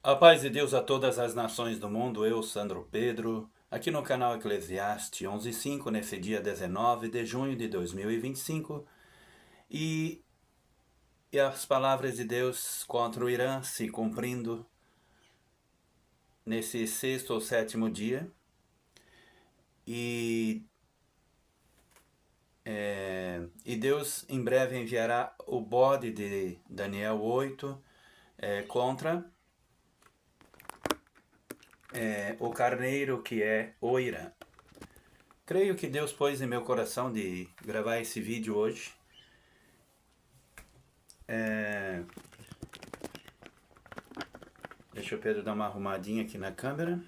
A paz de Deus a todas as nações do mundo, eu, Sandro Pedro, aqui no canal Eclesiastes 11:5, nesse dia 19 de junho de 2025, e as palavras de Deus contra o Irã se cumprindo nesse sexto ou sétimo dia, e Deus em breve enviará o bode de Daniel 8 contra o carneiro que é o Irã. Creio que Deus pôs em meu coração de gravar esse vídeo hoje. Deixa o Pedro dar uma arrumadinha aqui na câmera.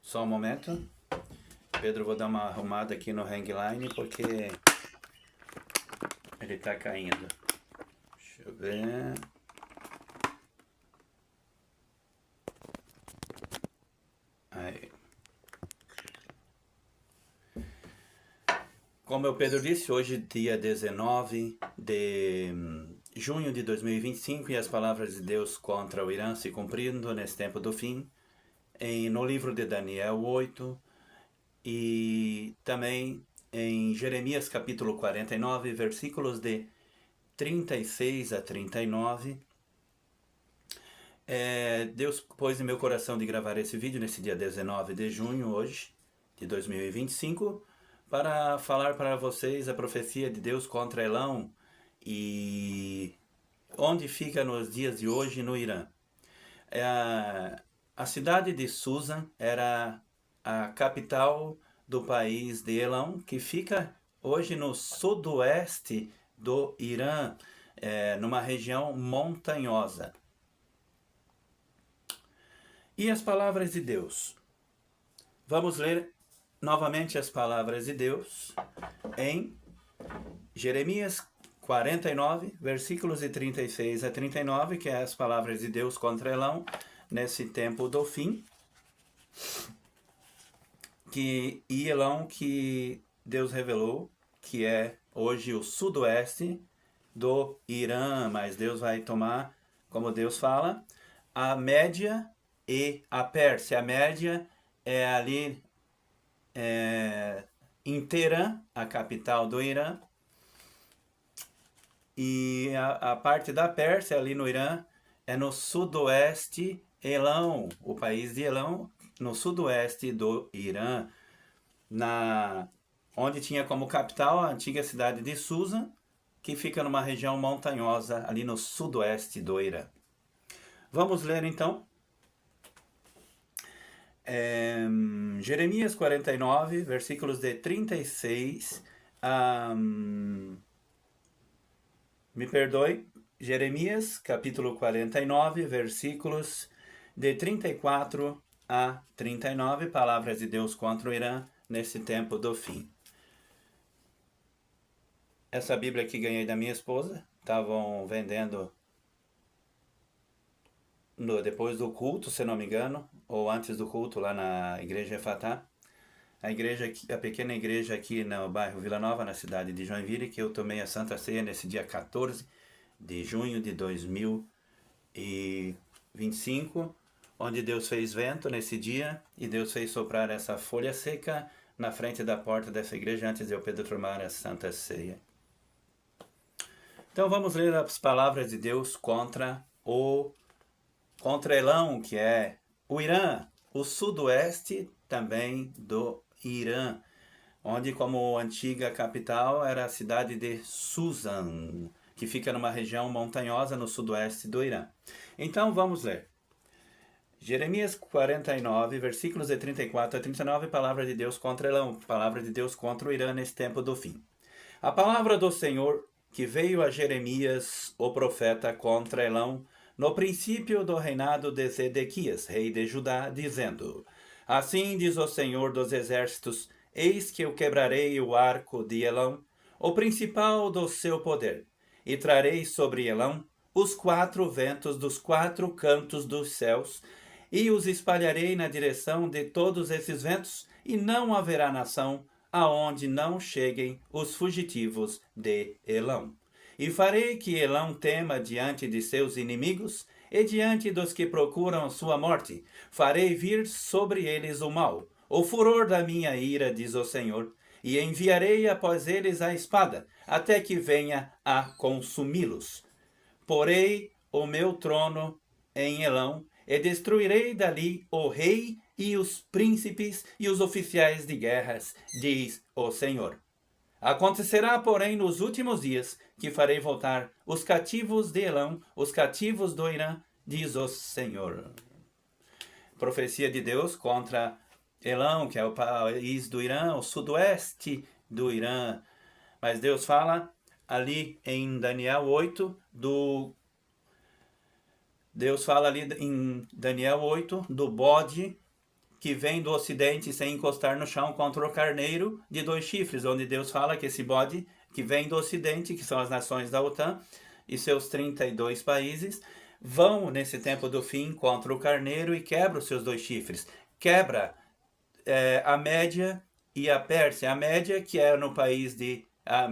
Só um momento. Pedro, vou dar uma arrumada aqui no hangline porque ele tá caindo. Deixa eu ver. Aí. Como o Pedro disse, hoje dia 19 de junho de 2025 e as palavras de Deus contra o Irã se cumprindo nesse tempo do fim, no livro de Daniel 8 e também em Jeremias capítulo 49, versículos de 36 a 39. Deus pôs em meu coração de gravar esse vídeo nesse dia 19 de junho, hoje, de 2025, para falar para vocês a profecia de Deus contra Elão e onde fica nos dias de hoje no Irã. A cidade de Susa era a capital do país de Elão, que fica hoje no sudoeste do Irã, numa região montanhosa. E as palavras de Deus? Vamos ler novamente as palavras de Deus em Jeremias 49, versículos de 36 a 39, que é as palavras de Deus contra Elão nesse tempo do fim. Elão que Deus revelou que é hoje o sudoeste do Irã, mas Deus vai tomar, como Deus fala, a Média e a Pérsia. A Média é ali em Teherã, a capital do Irã, e a parte da Pérsia ali no Irã é no sudoeste, Elão, o país de Elão, no sudoeste do Irã, onde tinha como capital a antiga cidade de Susa, que fica numa região montanhosa ali no sudoeste do Irã. Vamos ler então Jeremias 49, versículos de 36 a... Me perdoe, Jeremias capítulo 49, versículos de 34 a 39, palavras de Deus contra o Irã nesse tempo do fim. Essa Bíblia que ganhei da minha esposa, estavam vendendo depois do culto, se não me engano, ou antes do culto lá na igreja Efatá, a pequena igreja aqui no bairro Vila Nova, na cidade de Joinville, que eu tomei a Santa Ceia nesse dia 14 de junho de 2025, onde Deus fez vento nesse dia e Deus fez soprar essa folha seca na frente da porta dessa igreja antes de eu Pedro tomar a Santa Ceia. Então vamos ler as palavras de Deus contra Elão, que é o Irã, o sudoeste também do Irã, onde como antiga capital era a cidade de Susan, que fica numa região montanhosa no sudoeste do Irã. Então vamos ler. Jeremias 49, versículos de 34 a 39, palavra de Deus contra Elão, palavra de Deus contra o Irã nesse tempo do fim. A palavra do Senhor que veio a Jeremias, o profeta, contra Elão, no princípio do reinado de Zedequias, rei de Judá, dizendo: Assim diz o Senhor dos exércitos, eis que eu quebrarei o arco de Elão, o principal do seu poder, e trarei sobre Elão os 4 ventos dos 4 cantos dos céus, e os espalharei na direção de todos esses ventos, e não haverá nação aonde não cheguem os fugitivos de Elão. E farei que Elão tema diante de seus inimigos e diante dos que procuram sua morte. Farei vir sobre eles o mal, o furor da minha ira, diz o Senhor, e enviarei após eles a espada, até que venha a consumi-los. Porei o meu trono em Elão, e destruirei dali o rei e os príncipes e os oficiais de guerras, diz o Senhor. Acontecerá, porém, nos últimos dias, que farei voltar os cativos de Elão, os cativos do Irã, diz o Senhor. Profecia de Deus contra Elão, que é o país do Irã, o sudoeste do Irã. Mas Deus fala ali em Daniel 8 do bode que vem do ocidente sem encostar no chão contra o carneiro de 2 chifres, onde Deus fala que esse bode que vem do ocidente, que são as nações da OTAN e seus 32 países, vão nesse tempo do fim contra o carneiro e quebra os seus 2 chifres. Quebra a Média e a Pérsia. A Média, que é no país de... a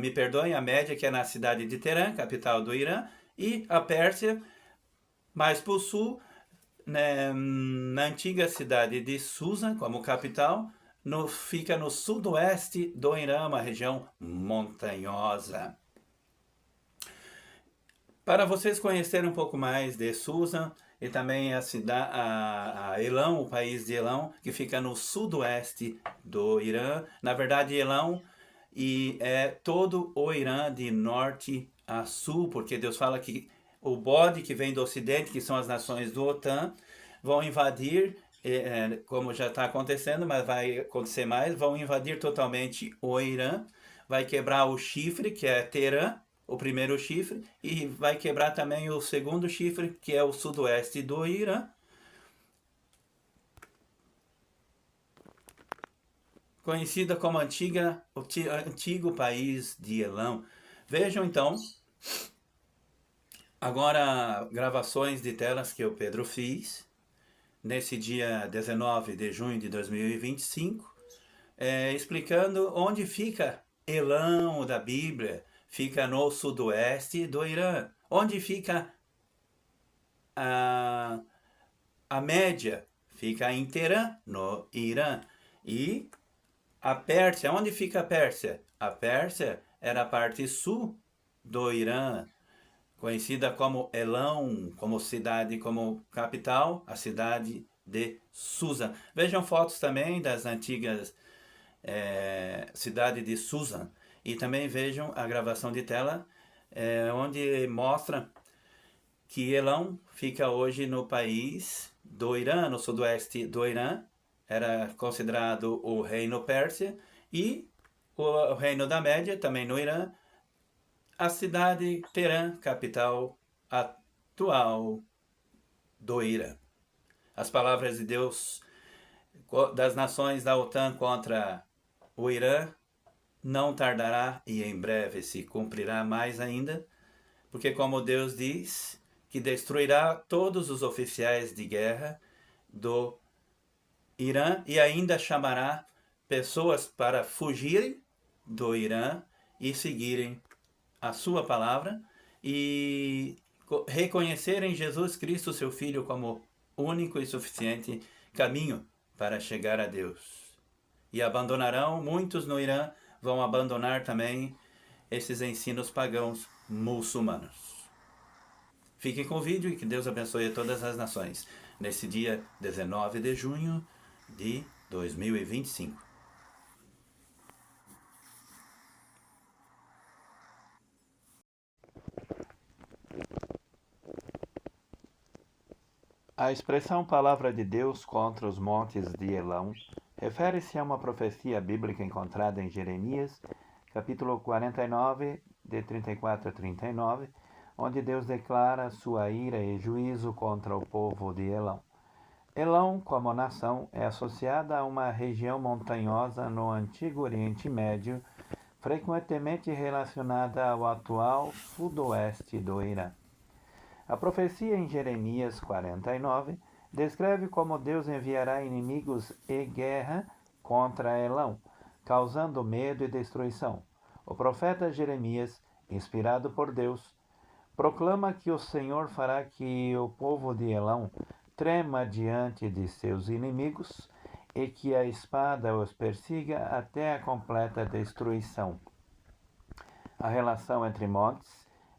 Média, que é na cidade de Teherã, capital do Irã, e a Pérsia, mais para o sul, na antiga cidade de Susa, como capital, fica no sudoeste do Irã, uma região montanhosa. Para vocês conhecerem um pouco mais de Susa e também a Elão, o país de Elão, que fica no sudoeste do Irã. Na verdade, Elão é todo o Irã de norte a sul, porque Deus fala que o bode que vem do ocidente, que são as nações do OTAN, vão invadir, como já está acontecendo, mas vai acontecer mais, vão invadir totalmente o Irã, vai quebrar o chifre, que é Teherã, o primeiro chifre, e vai quebrar também o segundo chifre, que é o sudoeste do Irã. Conhecida como antigo país de Elão. Vejam então, agora gravações de telas que o Pedro fiz, nesse dia 19 de junho de 2025, explicando onde fica Elão da Bíblia. Fica no sudoeste do Irã. Onde fica a Média? Fica em Teherã, no Irã. E a Pérsia, onde fica a Pérsia? A Pérsia era a parte sul do Irã, conhecida como Elão, como cidade, como capital, a cidade de Susa. Vejam fotos também das antigas cidade de Susa. E também vejam a gravação de tela, onde mostra que Elão fica hoje no país do Irã, no sudoeste do Irã. Era considerado o reino Pérsia, e o reino da Média, também no Irã, a cidade Teherã, capital atual do Irã. As palavras de Deus das nações da OTAN contra o Irã não tardará e em breve se cumprirá mais ainda, porque como Deus diz, que destruirá todos os oficiais de guerra do Irã e ainda chamará pessoas para fugirem do Irã e seguirem a sua palavra e reconhecerem Jesus Cristo, seu Filho, como único e suficiente caminho para chegar a Deus. E abandonarão, muitos no Irã vão abandonar também esses ensinos pagãos muçulmanos. Fiquem com o vídeo e que Deus abençoe a todas as nações nesse dia 19 de junho de 2025. A expressão Palavra de Deus contra os montes de Elão refere-se a uma profecia bíblica encontrada em Jeremias, capítulo 49, de 34 a 39, onde Deus declara sua ira e juízo contra o povo de Elão. Elão, como nação, é associada a uma região montanhosa no antigo Oriente Médio, frequentemente relacionada ao atual sudoeste do Irã. A profecia em Jeremias 49 descreve como Deus enviará inimigos e guerra contra Elão, causando medo e destruição. O profeta Jeremias inspirado por Deus, proclama que o Senhor fará que o povo de Elão trema diante de seus inimigos e que a espada os persiga até a completa destruição. A relação entre montes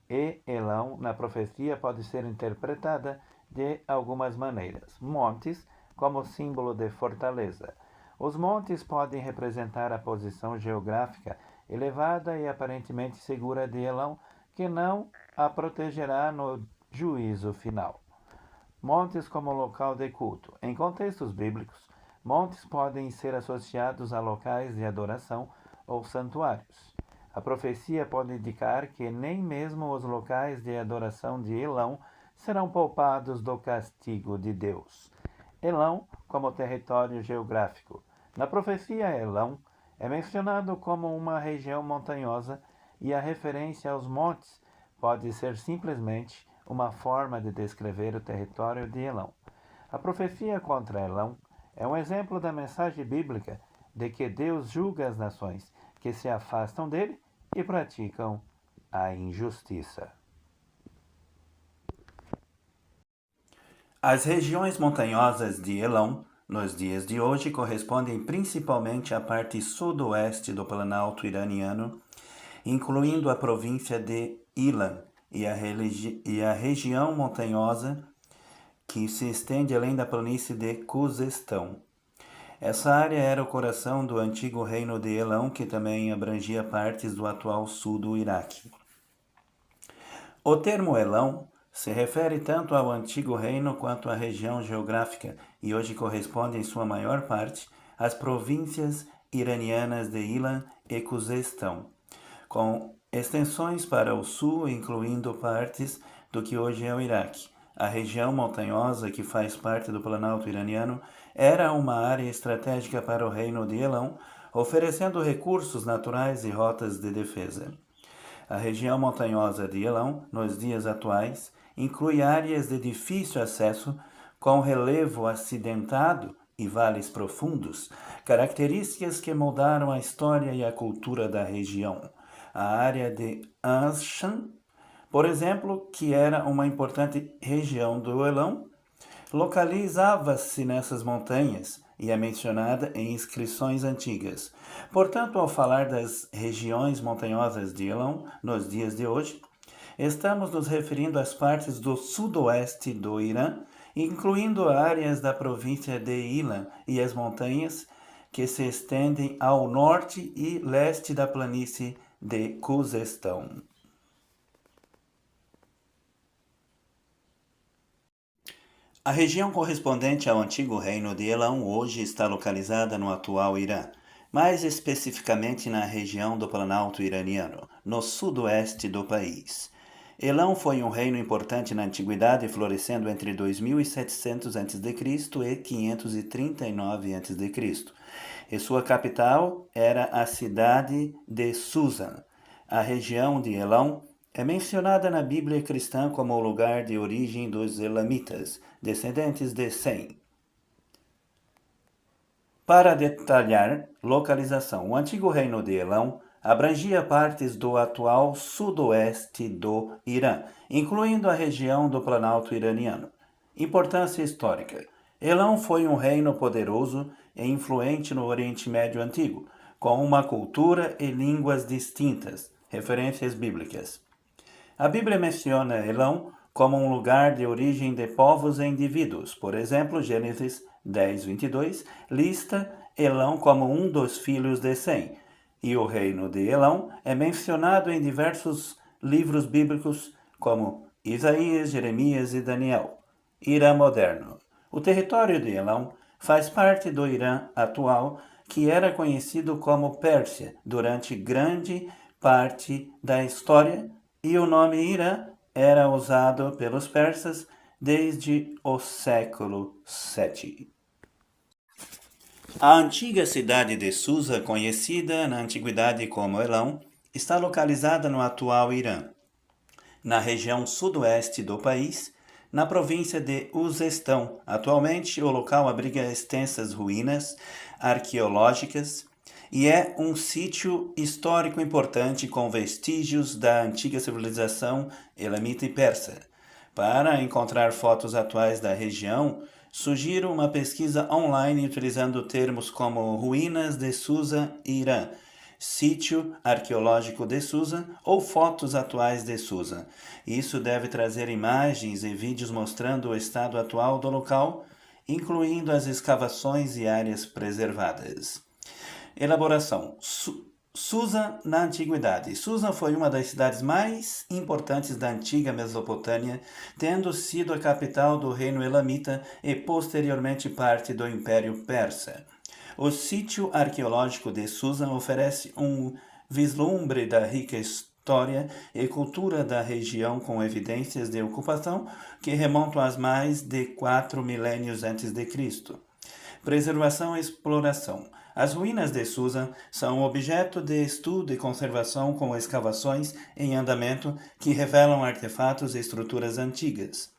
e Elão na profecia pode ser interpretada de algumas maneiras. Montes como símbolo de fortaleza. Os montes podem representar a posição geográfica elevada e aparentemente segura de Elão, que não a protegerá no juízo final. Montes como local de culto. Em contextos bíblicos, montes podem ser associados a locais de adoração ou santuários. A profecia pode indicar que nem mesmo os locais de adoração de Elão serão poupados do castigo de Deus. Elão como território geográfico. Na profecia, Elão é mencionado como uma região montanhosa e a referência aos montes pode ser simplesmente uma forma de descrever o território de Elão. A profecia contra Elão é um exemplo da mensagem bíblica de que Deus julga as nações que se afastam dele e praticam a injustiça. As regiões montanhosas de Elão, nos dias de hoje, correspondem principalmente à parte sudoeste do Planalto iraniano, incluindo a província de Ilan e a região montanhosa que se estende além da planície de Khuzestão. Essa área era o coração do antigo reino de Elão, que também abrangia partes do atual sul do Iraque. O termo Elão se refere tanto ao antigo reino quanto à região geográfica e hoje corresponde, em sua maior parte, às províncias iranianas de Ilan e Khuzestão, com extensões para o sul, incluindo partes do que hoje é o Iraque. A região montanhosa, que faz parte do Planalto iraniano, era uma área estratégica para o reino de Elão, oferecendo recursos naturais e rotas de defesa. A região montanhosa de Elão, nos dias atuais, inclui áreas de difícil acesso, com relevo acidentado e vales profundos, características que moldaram a história e a cultura da região. A área de Anshan, por exemplo, que era uma importante região do Elão, localizava-se nessas montanhas e é mencionada em inscrições antigas. Portanto, ao falar das regiões montanhosas de Elão nos dias de hoje, estamos nos referindo às partes do sudoeste do Irã, incluindo áreas da província de Ilan e as montanhas que se estendem ao norte e leste da planície de Khuzestão. A região correspondente ao antigo reino de Elão hoje está localizada no atual Irã, mais especificamente na região do Planalto iraniano, no sudoeste do país. Elão foi um reino importante na antiguidade, florescendo entre 2700 a.C. e 539 a.C., e sua capital era a cidade de Susan. A região de Elão é mencionada na Bíblia cristã como o lugar de origem dos elamitas, descendentes de Sem. Para detalhar localização, o antigo reino de Elão abrangia partes do atual sudoeste do Irã, incluindo a região do Planalto iraniano. Importância histórica. Elão foi um reino poderoso e influente no Oriente Médio Antigo, com uma cultura e línguas distintas, referências bíblicas. A Bíblia menciona Elão como um lugar de origem de povos e indivíduos. Por exemplo, Gênesis 10:22 lista Elão como um dos filhos de Sem, e o reino de Elão é mencionado em diversos livros bíblicos como Isaías, Jeremias e Daniel. Irã moderno. O território de Elão faz parte do Irã atual, que era conhecido como Pérsia durante grande parte da história, e o nome Irã era usado pelos persas desde o século VII. A antiga cidade de Susa, conhecida na antiguidade como Elão, está localizada no atual Irã, na região sudoeste do país, na província de Uzestão. Atualmente, o local abriga extensas ruínas arqueológicas e é um sítio histórico importante com vestígios da antiga civilização elamita e persa. Para encontrar fotos atuais da região, sugiro uma pesquisa online utilizando termos como Ruínas de Susa, Irã, Sítio Arqueológico de Susa ou Fotos Atuais de Susa. Isso deve trazer imagens e vídeos mostrando o estado atual do local, incluindo as escavações e áreas preservadas. Elaboração. Susa na Antiguidade. Susa foi uma das cidades mais importantes da antiga Mesopotâmia, tendo sido a capital do reino elamita e posteriormente parte do Império Persa. O sítio arqueológico de Susa oferece um vislumbre da rica história e cultura da região com evidências de ocupação que remontam a mais de 4 milênios antes de Cristo. Preservação e exploração. As ruínas de Susa são objeto de estudo e conservação com escavações em andamento que revelam artefatos e estruturas antigas.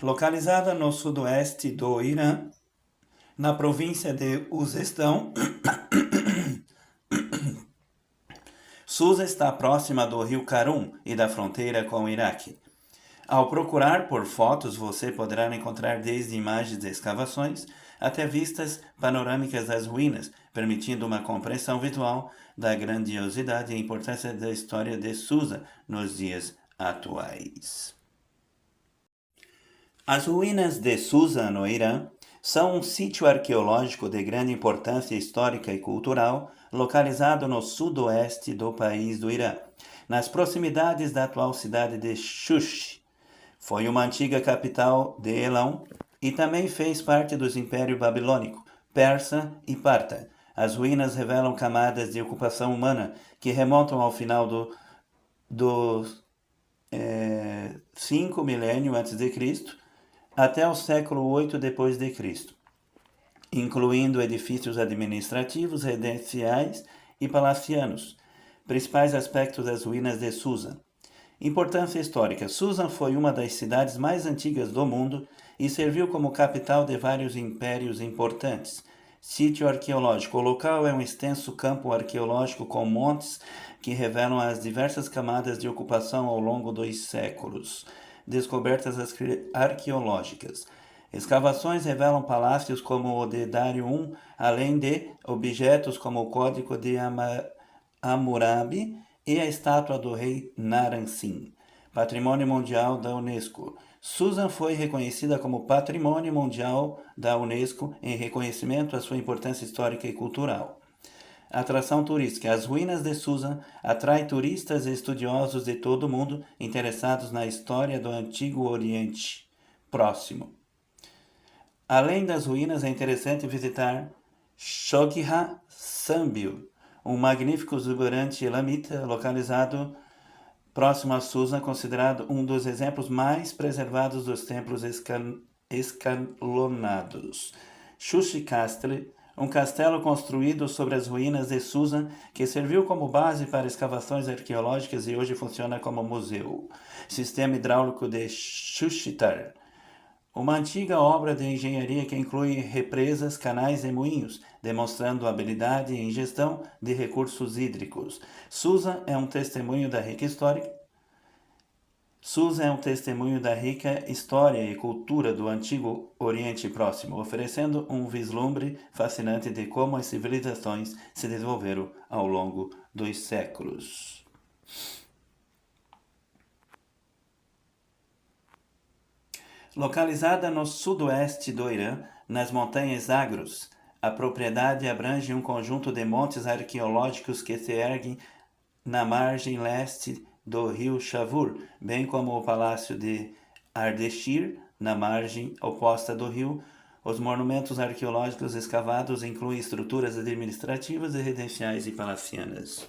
Localizada no sudoeste do Irã, na província de Uzestão, Susa está próxima do rio Karun e da fronteira com o Iraque. Ao procurar por fotos, você poderá encontrar desde imagens de escavações até vistas panorâmicas das ruínas, permitindo uma compreensão visual da grandiosidade e importância da história de Susa nos dias atuais. As ruínas de Susa, no Irã, são um sítio arqueológico de grande importância histórica e cultural, localizado no sudoeste do país do Irã, nas proximidades da atual cidade de Shush. Foi uma antiga capital de Elão e também fez parte dos impérios babilônico, persa e parta. As ruínas revelam camadas de ocupação humana que remontam ao final do 5 milênio a.C. até o século 8 depois de Cristo, incluindo edifícios administrativos, residenciais e palacianos. Principais aspectos das ruínas de Susa. Importância histórica. Susa foi uma das cidades mais antigas do mundo e serviu como capital de vários impérios importantes. Sítio arqueológico. O local é um extenso campo arqueológico com montes que revelam as diversas camadas de ocupação ao longo dos séculos. Descobertas arqueológicas. Escavações revelam palácios como o de Dário I, além de objetos como o Código de Hammurabi e a estátua do rei Naram-Sin. Patrimônio Mundial da Unesco. Susa foi reconhecida como Patrimônio Mundial da Unesco em reconhecimento à sua importância histórica e cultural. Atração turística. As ruínas de Susa atraem turistas e estudiosos de todo o mundo interessados na história do Antigo Oriente Próximo. Além das ruínas, é interessante visitar Shoghi Sambil, um magnífico exuberante elamita localizado próximo a Susa, considerado um dos exemplos mais preservados dos templos escalonados. Shushi Castle, um castelo construído sobre as ruínas de Susa, que serviu como base para escavações arqueológicas e hoje funciona como museu. Sistema hidráulico de Shushitar, uma antiga obra de engenharia que inclui represas, canais e moinhos, demonstrando habilidade em gestão de recursos hídricos. Susa é um testemunho da rica história e cultura do Antigo Oriente Próximo, oferecendo um vislumbre fascinante de como as civilizações se desenvolveram ao longo dos séculos. Localizada no sudoeste do Irã, nas montanhas Zagros, a propriedade abrange um conjunto de montes arqueológicos que se erguem na margem leste do rio Shavur, bem como o palácio de Ardeshir, na margem oposta do rio. Os monumentos arqueológicos escavados incluem estruturas administrativas e residenciais e palacianas.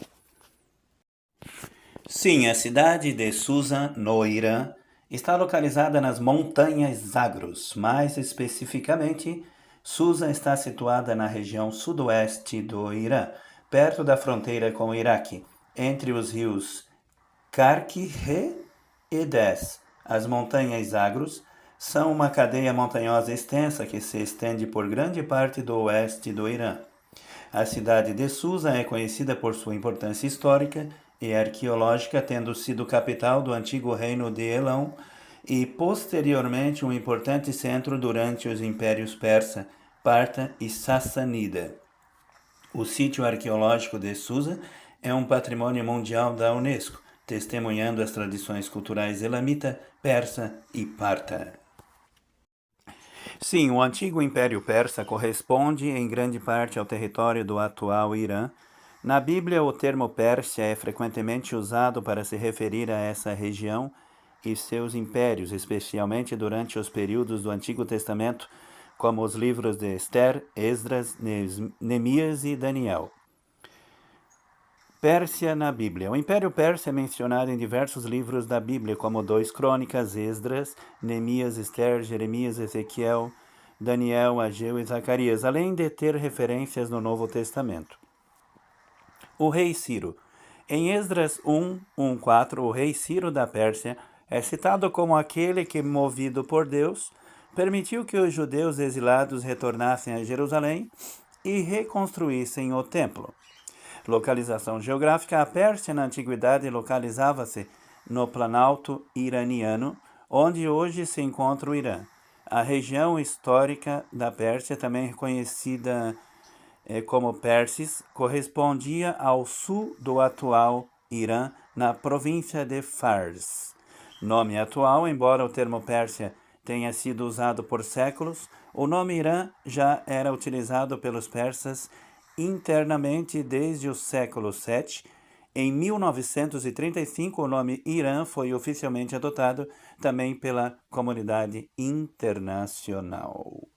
Sim, a cidade de Susa, no Irã, está localizada nas montanhas Zagros. Mais especificamente, Susa está situada na região sudoeste do Irã, perto da fronteira com o Iraque, entre os rios Karkir e Des. As montanhas Zagros são uma cadeia montanhosa extensa que se estende por grande parte do oeste do Irã. A cidade de Susa é conhecida por sua importância histórica e arqueológica, tendo sido capital do antigo reino de Elão e posteriormente um importante centro durante os impérios persa, Parta e Sassanida. O sítio arqueológico de Susa é um patrimônio mundial da Unesco, testemunhando as tradições culturais elamita, persa e parta. Sim, o antigo Império Persa corresponde em grande parte ao território do atual Irã. Na Bíblia, o termo Pérsia é frequentemente usado para se referir a essa região e seus impérios, especialmente durante os períodos do Antigo Testamento, como os livros de Esther, Esdras, Neemias e Daniel. Pérsia na Bíblia. O Império Persa é mencionado em diversos livros da Bíblia, como 2 Crônicas, Esdras, Neemias, Esther, Jeremias, Ezequiel, Daniel, Ageu e Zacarias, além de ter referências no Novo Testamento. O rei Ciro. Em Esdras 1:4, o rei Ciro da Pérsia é citado como aquele que, movido por Deus, permitiu que os judeus exilados retornassem a Jerusalém e reconstruíssem o templo. Localização geográfica. A Pérsia na antiguidade localizava-se no Planalto Iraniano, onde hoje se encontra o Irã. A região histórica da Pérsia, também reconhecida como Pérsis, correspondia ao sul do atual Irã, na província de Fars. Nome atual, embora o termo Pérsia tenha sido usado por séculos, o nome Irã já era utilizado pelos persas internamente desde o século VII. Em 1935, o nome Irã foi oficialmente adotado também pela comunidade internacional.